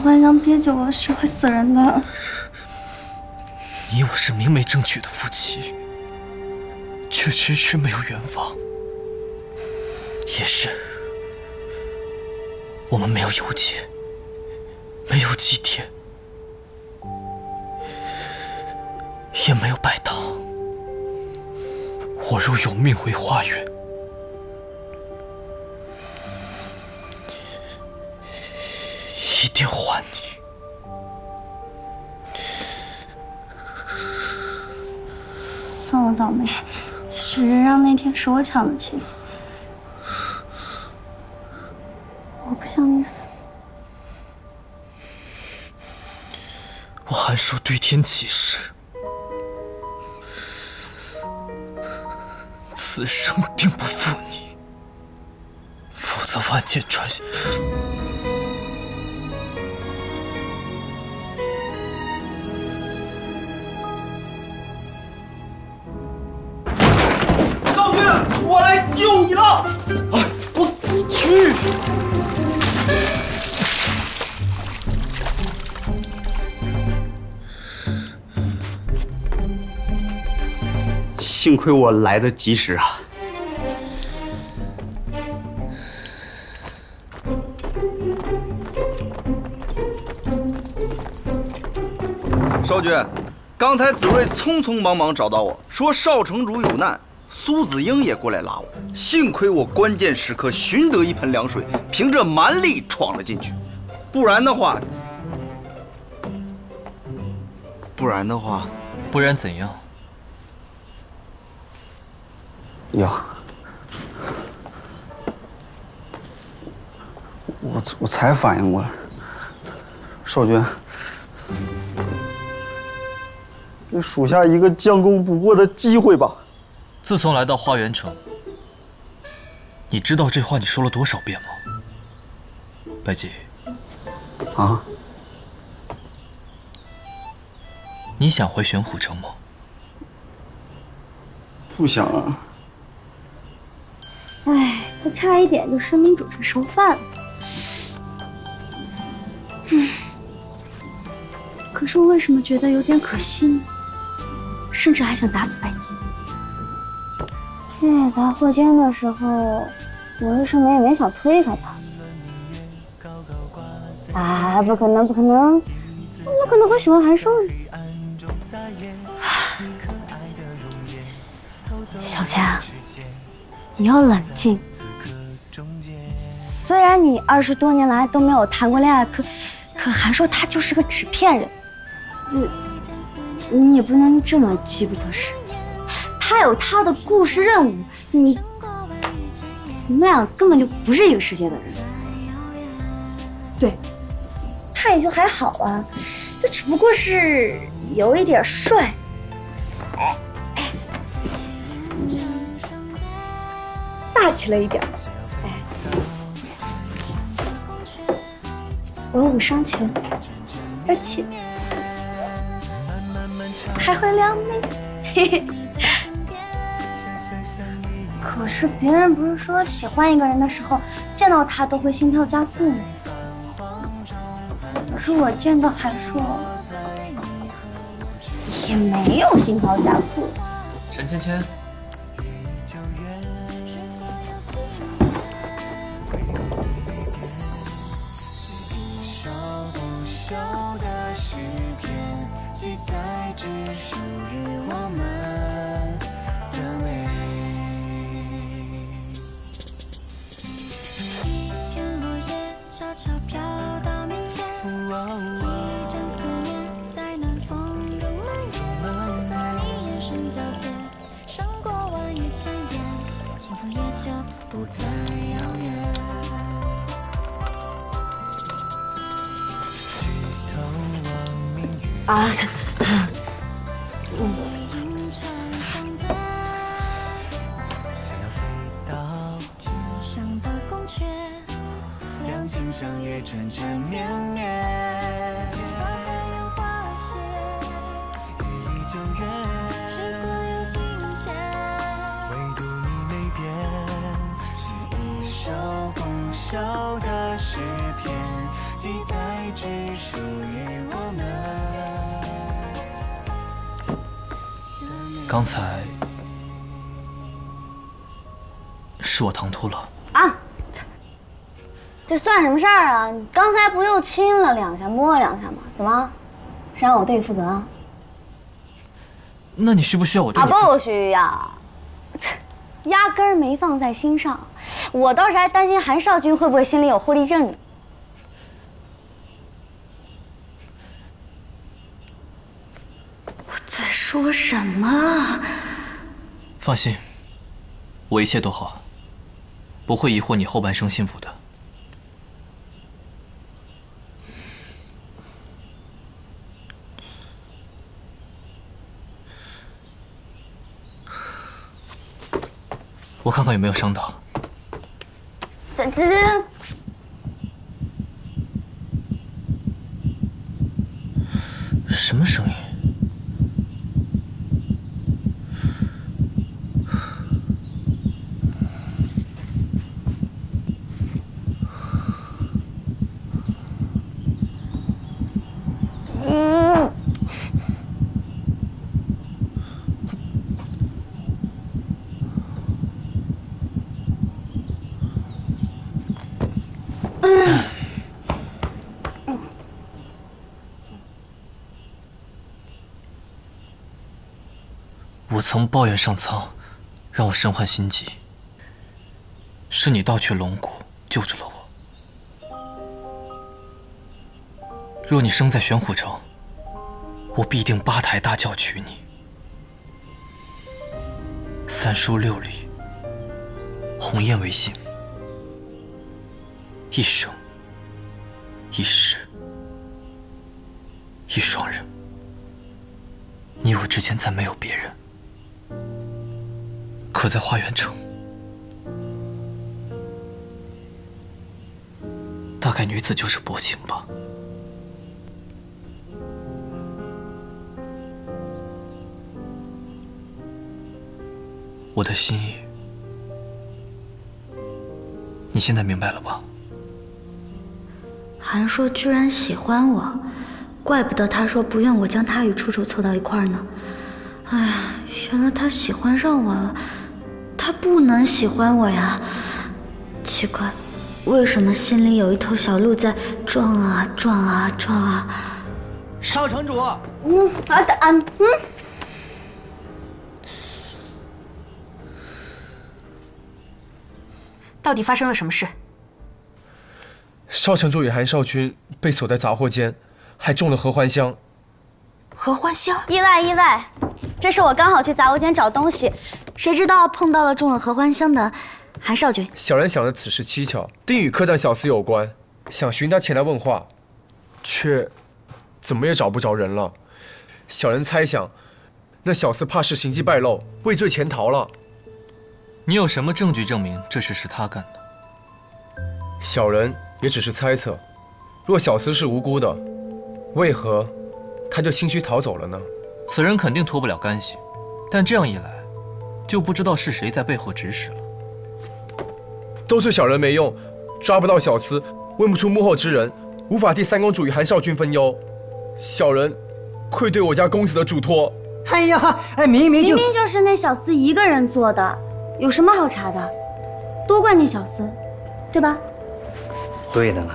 幻想憋久了是会死人的。你我是明媒正娶的夫妻，却迟迟没有圆房。也是，我们没有游街，没有祭天，也没有拜堂。我若有命回花园，一定还你。算我倒霉，谁让那天是我抢的亲。我不想你死。我韩寿对天起誓，此生定不负你，否则万箭穿心。少君，我来救你了！哎，我去！幸亏我来得及时啊！少君，刚才子睿匆匆忙忙找到我说少城主有难，苏子英也过来拉我。幸亏我关键时刻寻得一盆凉水，凭着蛮力闯了进去，不然的话，不然怎样？呀，我才反应过来，少君，给属下一个将功补过的机会吧。自从来到花园城，你知道这话你说了多少遍吗？白姬，啊？你想回玄虎城吗？不想啊。哎，他差一点就生米煮成熟饭了。可是我为什么觉得有点可惜呢？甚至还想打死白姬。在他霍间的时候，我为什么也没想推开他？啊，不可能，不可能，我可能会喜欢韩寿呢。小千，你要冷静。虽然你20多年来都没有谈过恋爱，可韩寿他就是个纸片人，你也不能这么饥不择食。他有他的故事任务，你们俩根本就不是一个世界的人。对，他也就还好啊，就只不过是有一点帅。大气了一点，文武双全，而且还会撩妹，嘿嘿。可是别人不是说喜欢一个人的时候，见到他都会心跳加速吗？可是我见到韩硕也没有心跳加速。陈芊芊。啊，小的诗篇，记载刚才是我唐突了啊！这算什么事儿啊？你刚才不又亲了2下，摸了2下吗？怎么？是让我对你负责啊？那你需不需要我对你？不需要，压根儿没放在心上。我倒是还担心韩少君会不会心里有狐狸症呢。我在说什么？放心，我一切都好，不会疑惑你后半生幸福的。我看看有没有伤到。等，什么声音？我曾抱怨上苍，让我身患心疾，是你盗取龙骨救治了我。若你生在玄虎城，我必定8抬大轿娶你。3书6礼，鸿雁为信，一生一世一双人，你我之间再没有别人。可在花园城，大概女子就是薄情吧。我的心意，你现在明白了吧？韩硕居然喜欢我，怪不得他说不愿我将他与楚楚凑到一块儿呢。哎呀，原来他喜欢上我了。他不能喜欢我呀，奇怪，为什么心里有一头小鹿在撞啊撞啊撞啊？少城主，到底发生了什么事？少城主与韩少君被锁在杂货间，还中了合欢香。合欢香？意外！这是我刚好去杂物间找东西，谁知道碰到了中了合欢香的韩少君。小人想着此事蹊跷，定与客栈小厮有关，想寻他前来问话，却怎么也找不着人了。小人猜想，那小厮怕是行迹败露，畏罪潜逃了。你有什么证据证明这事是他干的？小人也只是猜测。若小厮是无辜的，为何他就心虚逃走了呢？此人肯定脱不了干系，但这样一来，就不知道是谁在背后指使了。都是小人没用，抓不到小厮，问不出幕后之人，无法替3公主与韩少君分忧。小人愧对我家公子的嘱托。哎呀，明明就是那小厮一个人做的，有什么好查的？都怪那小厮，对吧？对的呢。